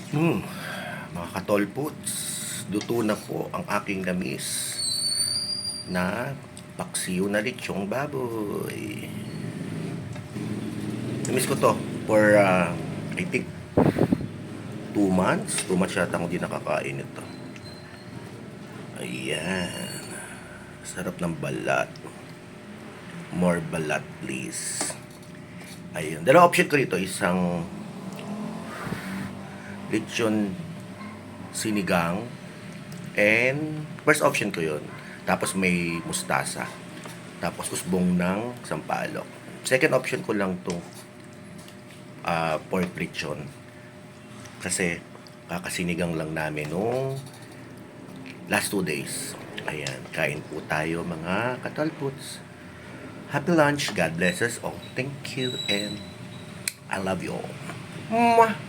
Hmm, mga katolputs, luto na po ang aking lamis na paksiw na lechong baboy. Namiss ko to for, I think, 2 months. 2 months yata akong di nakakain ito. Ayan. Sarap ng balat. More balat, please. Ayun. Dalawang option ko rito. Isang lechon sinigang. And first option ko yun. Tapos may mustasa. Tapos usbong ng sampalok. Second option ko lang tong pork lechon. Kasi kakasinigang lang namin nung last 2 days. Ayan, kain po tayo mga katalputs. Happy lunch. God bless us all. Thank you and I love you all. Mwah!